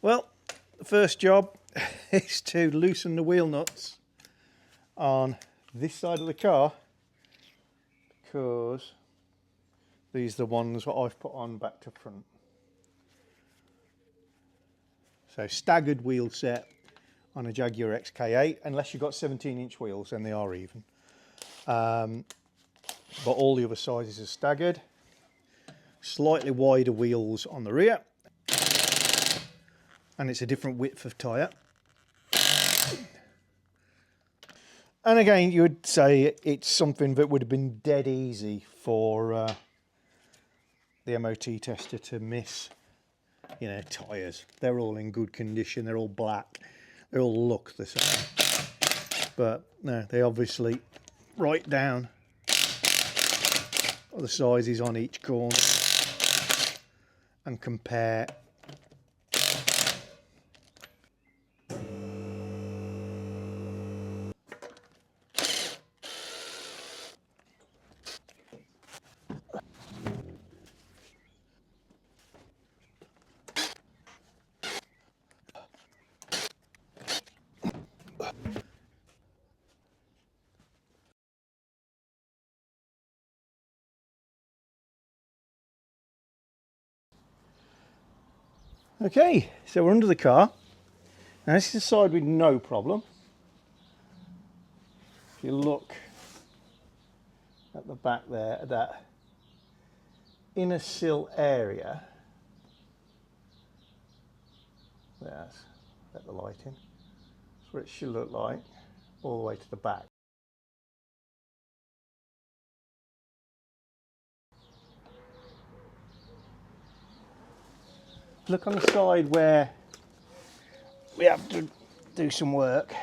Well, the first job is to loosen the wheel nuts on this side of the car, because these are the ones that I've put on back to front. So staggered wheel set on a Jaguar XK8, unless you've got 17-inch wheels, then they are even. But all the other sizes are staggered. Slightly wider wheels on the rear, and it's a different width of tyre. And again, you would say it's something that would have been dead easy for the MOT tester to miss. You know, tyres, they're all in good condition, they're all black, they all look the same. But no, they obviously write down the sizes on each corner and compare. Okay, so we're under the car. Now this is the side with no problem. If you look at the back there, at that inner sill area, there's, let the light in, that's what it should look like all the way to the back. Look on the side where we have to do some work.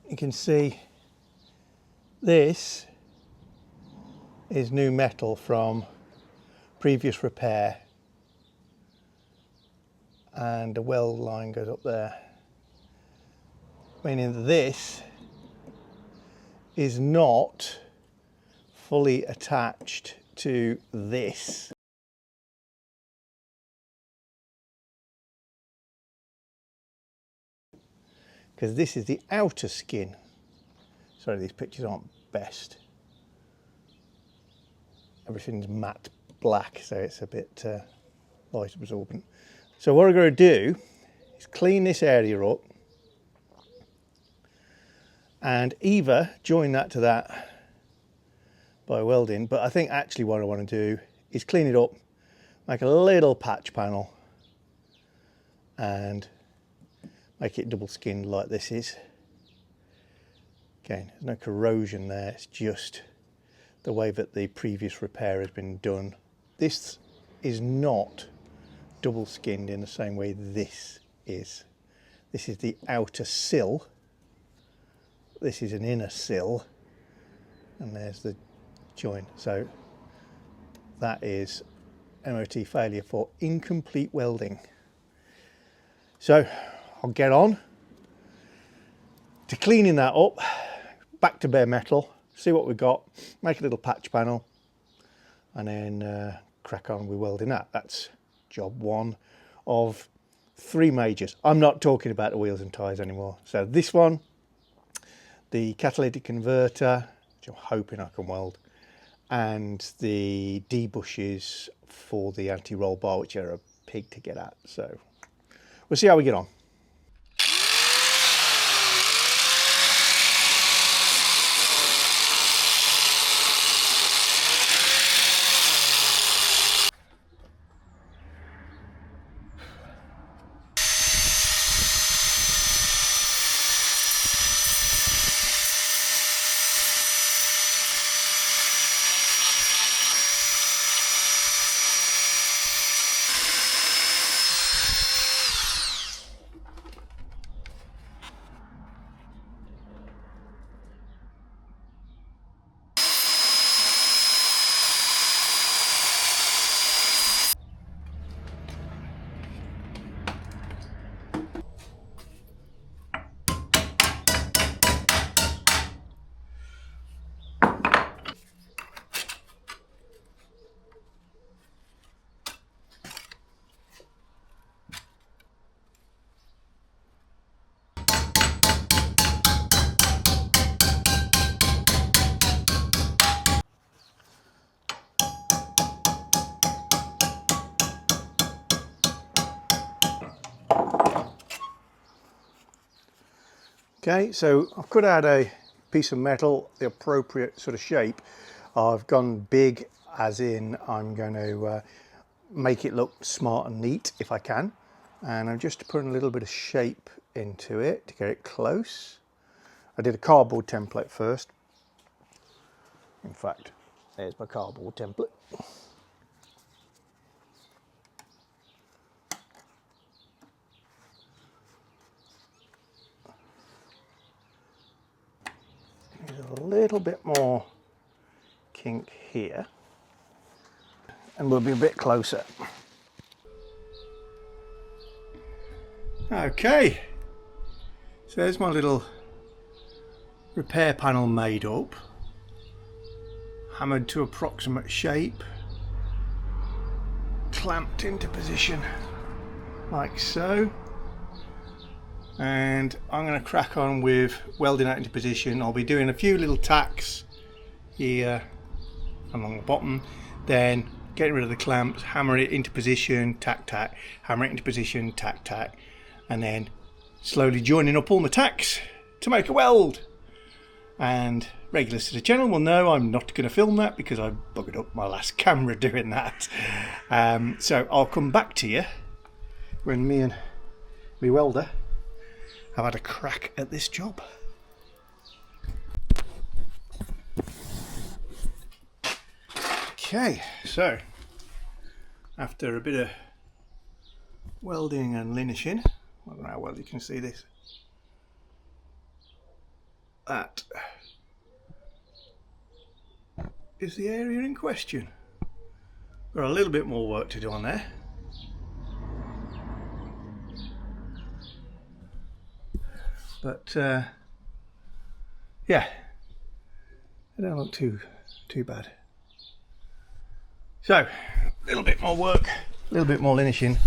You can see this is new metal from previous repair, and the weld line goes up there, meaning that this is not fully attached to this. Because this is the outer skin. Sorry, these pictures aren't best. Everything's matte black, so it's a bit light absorbent. So what I'm going to do is clean this area up and either join that to that by welding, but I think actually what I want to do is clean it up, make a little patch panel and make it double skinned like this is. Again, there's no corrosion there, it's just the way that the previous repair has been done. This is not double skinned in the same way this is. This is the outer sill, this is an inner sill, and there's the joint. So that is MOT failure for incomplete welding. So I'll get on to cleaning that up, back to bare metal, see what we've got, make a little patch panel, and then crack on with welding that. That's job one of 3 majors. I'm not talking about the wheels and tyres anymore. So this one, the catalytic converter, which I'm hoping I can weld, and the D-bushes for the anti-roll bar, which are a pig to get at. So we'll see how we get on. Okay, so I've cut out a piece of metal, the appropriate sort of shape. I've gone big, as in I'm going to make it look smart and neat if I can. And I'm just putting a little bit of shape into it to get it close. I did a cardboard template first. In fact, there's my cardboard template. There's a little bit more kink here, and we'll be a bit closer. Okay, so there's my little repair panel made up, hammered to approximate shape, clamped into position like so, and I'm going to crack on with welding that into position. I'll be doing a few little tacks here along the bottom, then getting rid of the clamps, hammer it into position, tack tack, hammer it into position, tack tack, and then slowly joining up all my tacks to make a weld. And regulars to the channel will know I'm not going to film that because I buggered up my last camera doing that. So I'll come back to you when me and my welder have had a crack at this job. Okay, so after a bit of welding and linishing, I don't know how well you can see this, that is the area in question. Got a little bit more work to do on there. But yeah, they don't look too bad. So, a little bit more work, a little bit more linishing.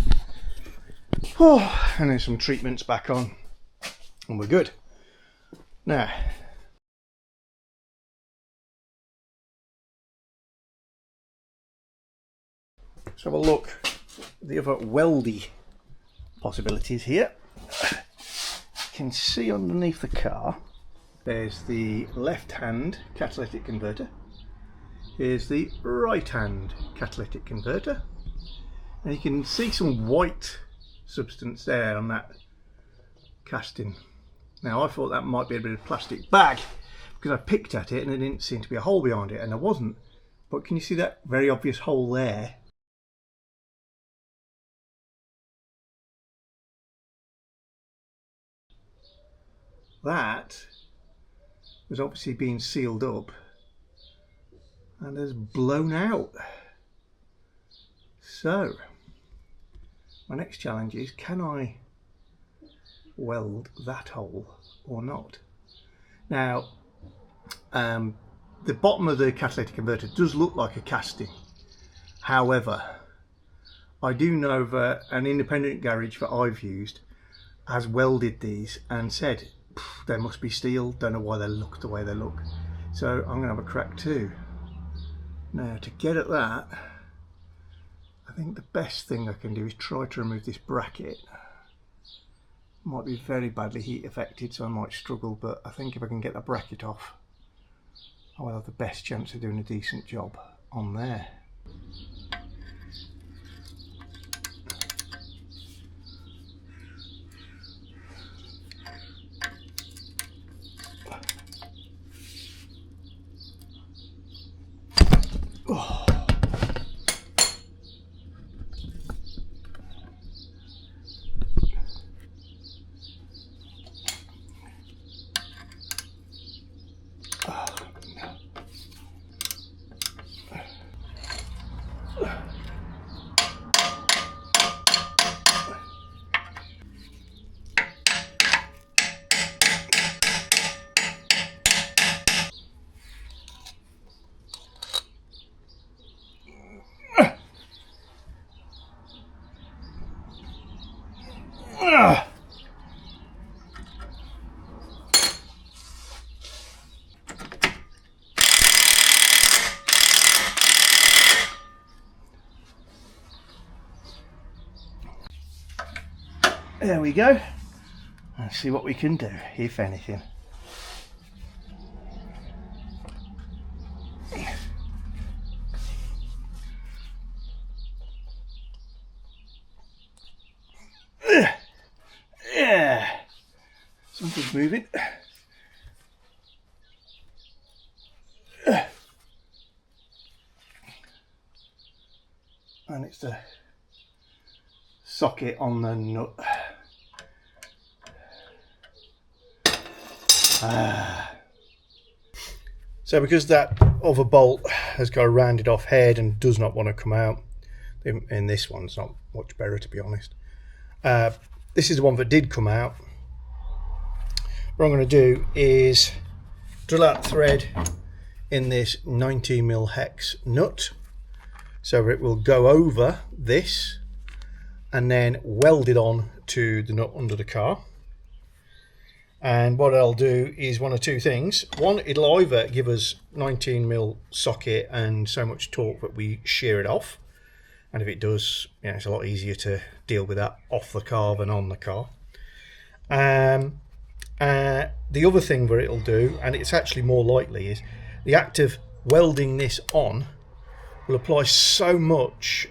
Oh, and then some treatments back on, and we're good. Now, let's have a look at the other weldy possibilities here. You can see underneath the car, there's the left-hand catalytic converter. Here's the right-hand catalytic converter. And you can see some white substance there on that casting. Now I thought that might be a bit of plastic bag because I picked at it and there didn't seem to be a hole behind it, and there wasn't. But can you see that very obvious hole there? That was obviously being sealed up and has blown out. So my next challenge is, can I weld that hole or not? Now the bottom of the catalytic converter does look like a casting. However, I do know that an independent garage that I've used has welded these and said they must be steel, don't know why they look the way they look. So I'm going to have a crack too. Now to get at that, I think the best thing I can do is try to remove this bracket. Might be very badly heat affected, so I might struggle, but I think if I can get the bracket off, I will have the best chance of doing a decent job on there. Oh. There we go. and see what we can do, if anything. Yeah, something's moving. And it's the socket on the nut. So because that other bolt has got a rounded off head and does not want to come out, in this one's not much better, to be honest. This is the one that did come out. What I'm going to do is drill out thread in this 19mm hex nut, so it will go over this and then weld it on to the nut under the car. And what I'll do is one of two things. One, it'll either give us 19mm socket and so much torque that we shear it off, and if it does, you know, it's a lot easier to deal with that off the car than on the car. The other thing that it'll do, and it's actually more likely, is the act of welding this on will apply so much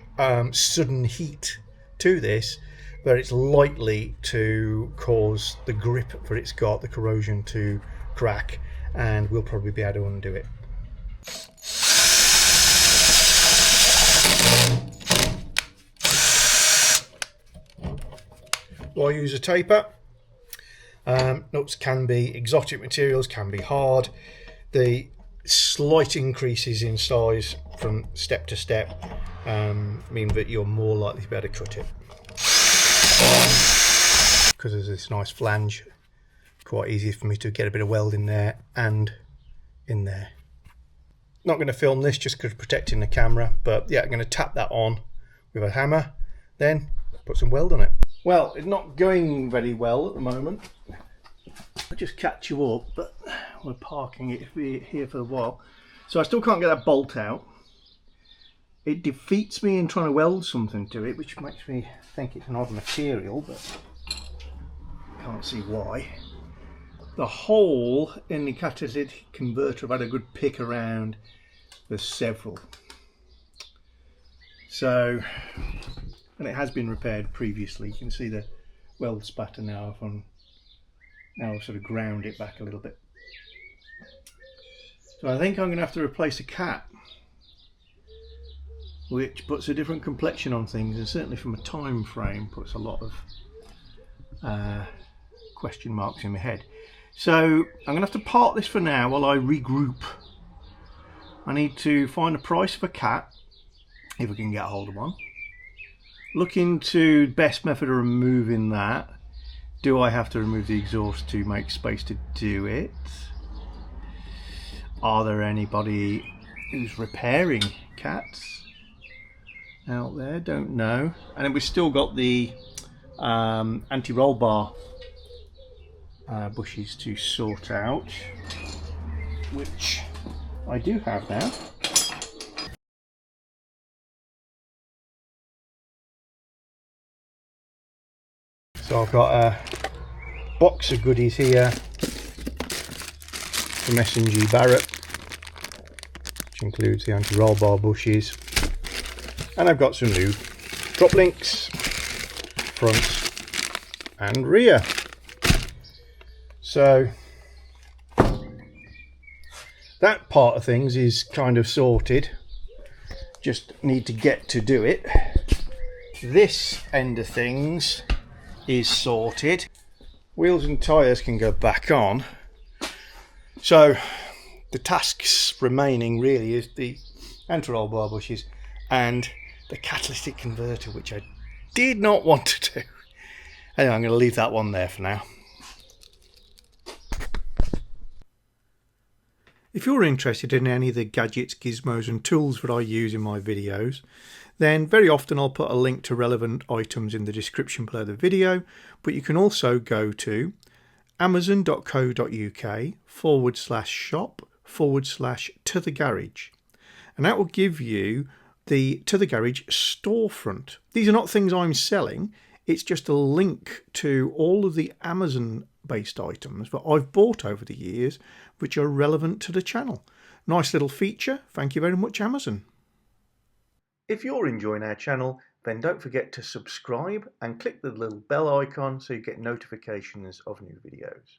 sudden heat to this that it's likely to cause the grip that it's got, the corrosion, to crack, and we'll probably be able to undo it. Well, I use a taper. Nuts can be exotic materials, can be hard. The slight increases in size from step to step mean that you're more likely to be able to cut it. Because there's this nice flange, quite easy for me to get a bit of weld in there and in there. Not going to film this just because protecting the camera, but yeah, I'm going to tap that on with a hammer, then put some weld on it. Well, it's not going very well at the moment. I'll just catch you up, but we're parking it here for a while. So I still can't get that bolt out. It defeats me in trying to weld something to it, which makes me think it's an odd material, but can't see why. The hole in the catalytic converter, I've had a good pick around. There's several. So, and it has been repaired previously. You can see the weld spatter now. Now I've sort of ground it back a little bit. So I think I'm going to have to replace a cap, which puts a different complexion on things, and certainly from a time frame puts a lot of question marks in my head. So I'm going to have to park this for now while I regroup. I need to find a price for a cap, if I can get a hold of one. Look into best method of removing that. Do I have to remove the exhaust to make space to do it? Are there anybody who's repairing cats out there? Don't know. And then we've still got the anti-roll bar bushes to sort out, which I do have now. So I've got a box of goodies here from S&G Barrett, which includes the anti-roll bar bushes, and I've got some new drop links, front and rear. So that part of things is kind of sorted, just need to get to do it. This end of things is sorted. Wheels and tyres can go back on. So the tasks remaining really is the anti-roll bar bushes and the catalytic converter, which I did not want to do. Anyway, I'm going to leave that one there for now. If you're interested in any of the gadgets, gizmos and tools that I use in my videos, then very often I'll put a link to relevant items in the description below the video, but you can also go to amazon.co.uk/shop/to the garage, and that will give you the To the Garage storefront. These are not things I'm selling, It's just a link to all of the Amazon based items that I've bought over the years which are relevant to the channel. Nice little feature. Thank you very much, Amazon. If you're enjoying our channel, then don't forget to subscribe and click the little bell icon so you get notifications of new videos.